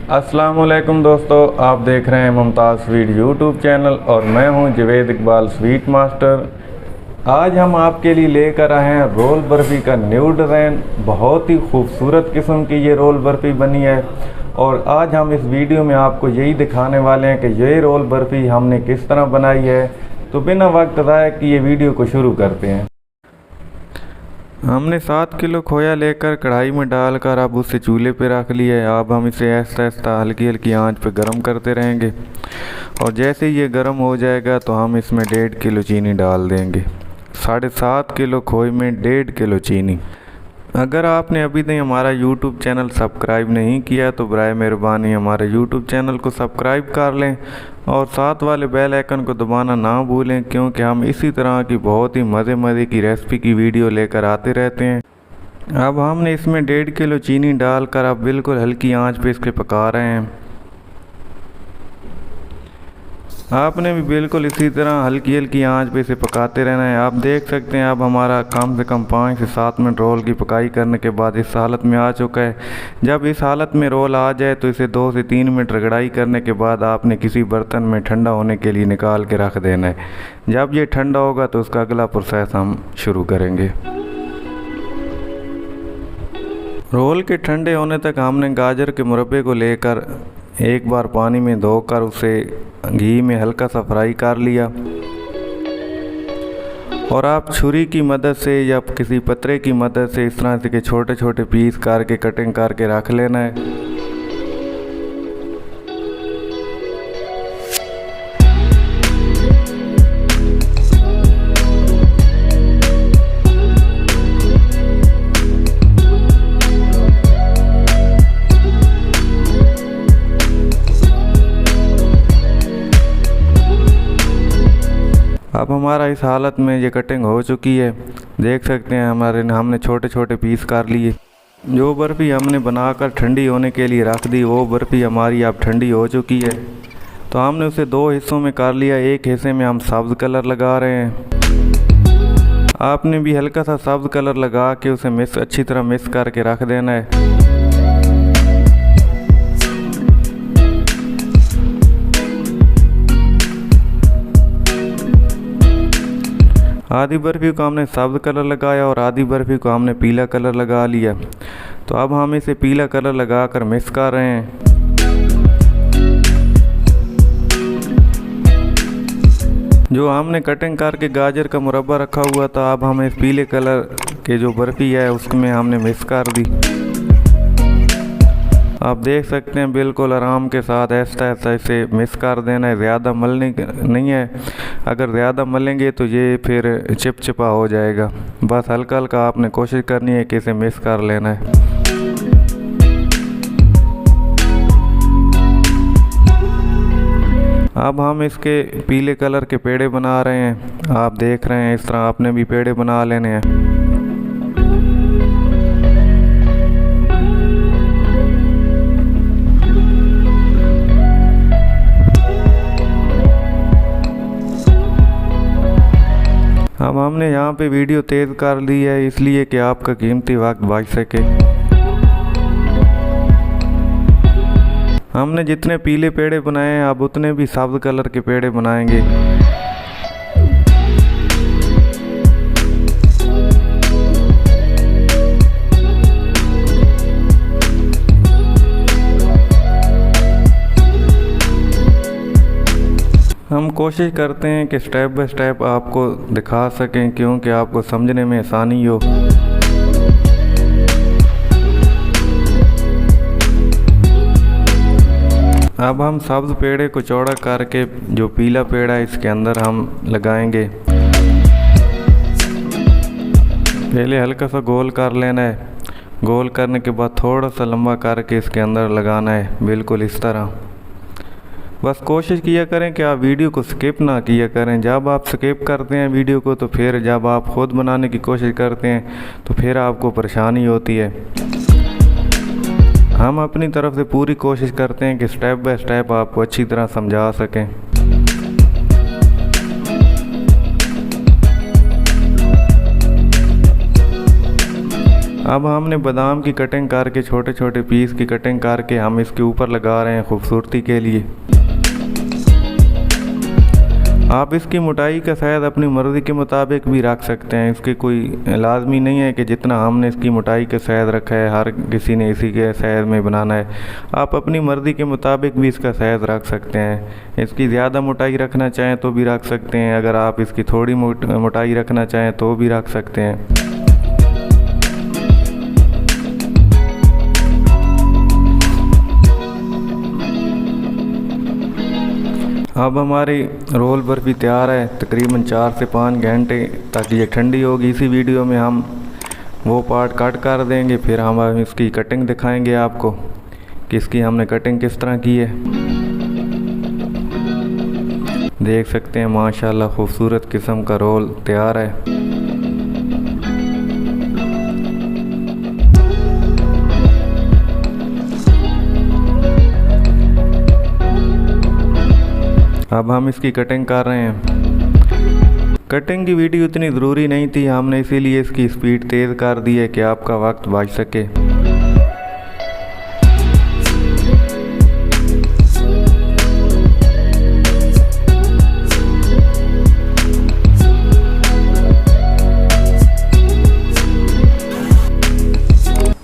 अस्सलामुअलैकुम दोस्तों, आप देख रहे हैं मुमताज़ स्वीट यूट्यूब चैनल और मैं हूं जवेद इकबाल स्वीट मास्टर। आज हम आपके लिए लेकर आए हैं रोल बर्फ़ी का न्यू डिज़ाइन। बहुत ही खूबसूरत किस्म की ये रोल बर्फ़ी बनी है और आज हम इस वीडियो में आपको यही दिखाने वाले हैं कि ये रोल बर्फ़ी हमने किस तरह बनाई है। तो बिना वक्त ज़ाया किए ये वीडियो को शुरू करते हैं। हमने 7 किलो खोया लेकर कढ़ाई में डालकर अब उसे चूल्हे पे रख लिया है। अब हम इसे आहिस्ता आहिस्ता हल्की हल्की आंच पे गर्म करते रहेंगे और जैसे ही ये गर्म हो जाएगा तो हम इसमें 1.5 किलो चीनी डाल देंगे। 7.5 किलो खोए में 1.5 किलो चीनी। अगर आपने अभी तक हमारा YouTube चैनल सब्सक्राइब नहीं किया तो बराए मेहरबानी हमारे YouTube चैनल को सब्सक्राइब कर लें और साथ वाले बेल आइकन को दबाना ना भूलें, क्योंकि हम इसी तरह की बहुत ही मज़े की रेसिपी की वीडियो लेकर आते रहते हैं। अब हमने इसमें 1.5 किलो चीनी डालकर अब बिल्कुल हल्की आंच पे इसके पका रहे हैं। आपने भी बिल्कुल इसी तरह हल्की हल्की आंच पे इसे पकाते रहना है। आप देख सकते हैं अब हमारा कम से कम 5 से 7 मिनट रोल की पकाई करने के बाद इस हालत में आ चुका है। जब इस हालत में रोल आ जाए तो इसे 2 से 3 मिनट रगड़ाई करने के बाद आपने किसी बर्तन में ठंडा होने के लिए निकाल के रख देना है। जब ये ठंडा होगा तो उसका अगला प्रोसेस हम शुरू करेंगे। रोल के ठंडे होने तक हमने गाजर के मुरब्बे को लेकर एक बार पानी में धोकर उसे घी में हल्का सा फ्राई कर लिया और आप छुरी की मदद से या किसी पतरे की मदद से इस तरह से के छोटे छोटे पीस करके कटिंग करके रख लेना है। अब हमारा इस हालत में ये कटिंग हो चुकी है। देख सकते हैं हमने छोटे छोटे पीस कर लिए। जो बर्फ़ी हमने बनाकर ठंडी होने के लिए रख दी वो बर्फ़ी हमारी अब ठंडी हो चुकी है। तो हमने उसे 2 हिस्सों में कर लिया। एक हिस्से में हम सब्ज़ कलर लगा रहे हैं। आपने भी हल्का सा सब्ज़ कलर लगा के उसे अच्छी तरह मिक्स करके रख देना है। आधी बर्फ़ी को हमने सब्ज़ कलर लगाया और आधी बर्फ़ी को हमने पीला कलर लगा लिया। तो अब हम इसे पीला कलर लगाकर मिक्स कर रहे हैं। जो हमने कटिंग करके गाजर का मुरब्बा रखा हुआ था अब हमें इस पीले कलर के जो बर्फ़ी है उसमें हमने मिक्स कर दी। आप देख सकते हैं बिल्कुल आराम के साथ ऐसा इसे मिक्स कर देना है। ज़्यादा मलने नहीं है, अगर ज़्यादा मलेंगे तो ये फिर चिपचिपा हो जाएगा। बस हल्का हल्का आपने कोशिश करनी है कि इसे मिक्स कर लेना है। अब हम इसके पीले कलर के पेड़े बना रहे हैं। आप देख रहे हैं इस तरह आपने भी पेड़े बना लेने हैं। अब हमने यहाँ पे वीडियो तेज़ कर दी है इसलिए कि आपका कीमती वक्त बच सके। हमने जितने पीले पेड़े बनाए हैं अब उतने भी सब्ज़ कलर के पेड़े बनाएंगे। हम कोशिश करते हैं कि स्टेप बाय स्टेप आपको दिखा सकें, क्योंकि आपको समझने में आसानी हो। अब हम सब्ज़ पेड़े को चौड़ा करके जो पीला पेड़ा है इसके अंदर हम लगाएंगे। पहले हल्का सा गोल कर लेना है। गोल करने के बाद थोड़ा सा लंबा करके इसके अंदर लगाना है, बिल्कुल इस तरह। बस कोशिश किया करें कि आप वीडियो को स्किप ना किया करें। जब आप स्किप करते हैं वीडियो को तो फिर जब आप ख़ुद बनाने की कोशिश करते हैं तो फिर आपको परेशानी होती है। हम अपनी तरफ से पूरी कोशिश करते हैं कि स्टेप बाय स्टेप आपको अच्छी तरह समझा सकें। अब हमने बादाम की कटिंग करके छोटे छोटे पीस की कटिंग करके हम इसके ऊपर लगा रहे हैं खूबसूरती के लिए। आप इसकी मोटाई का शायद अपनी मर्ज़ी के मुताबिक भी रख सकते हैं, इसकी कोई लाजमी नहीं है कि जितना हमने इसकी मोटाई का साइज़ रखा है हर किसी ने इसी के साइज़ में बनाना है। आप अपनी मर्ज़ी के मुताबिक भी इसका साइज़ रख सकते हैं। इसकी ज़्यादा मोटाई रखना चाहें तो भी रख सकते हैं, अगर आप इसकी थोड़ी मोटाई रखना चाहें तो भी रख सकते हैं। अब हमारी रोल बर्फ़ी तैयार है। तकरीबन 4 से 5 घंटे तक ये ठंडी होगी। इसी वीडियो में हम वो पार्ट कट कर देंगे, फिर हम इसकी कटिंग दिखाएंगे आपको कि इसकी हमने कटिंग किस तरह की है। देख सकते हैं माशाल्लाह खूबसूरत किस्म का रोल तैयार है। अब हम इसकी कटिंग कर रहे हैं। कटिंग की वीडियो इतनी ज़रूरी नहीं थी, हमने इसीलिए इसकी स्पीड तेज़ कर दी है कि आपका वक्त बच सके।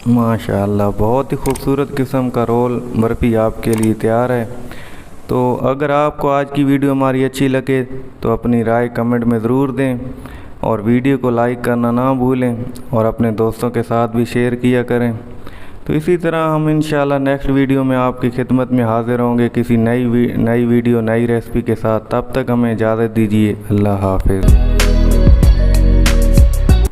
माशाल्लाह बहुत ही खूबसूरत किस्म का रोल बर्फ़ी आपके लिए तैयार है। तो अगर आपको आज की वीडियो हमारी अच्छी लगे तो अपनी राय कमेंट में ज़रूर दें और वीडियो को लाइक करना ना भूलें और अपने दोस्तों के साथ भी शेयर किया करें। तो इसी तरह हम इंशाल्लाह नेक्स्ट वीडियो में आपकी खिदमत में हाज़िर होंगे किसी नई वीडियो नई रेसिपी के साथ। तब तक हमें इजाज़त दीजिए। अल्लाह हाफ़िज़।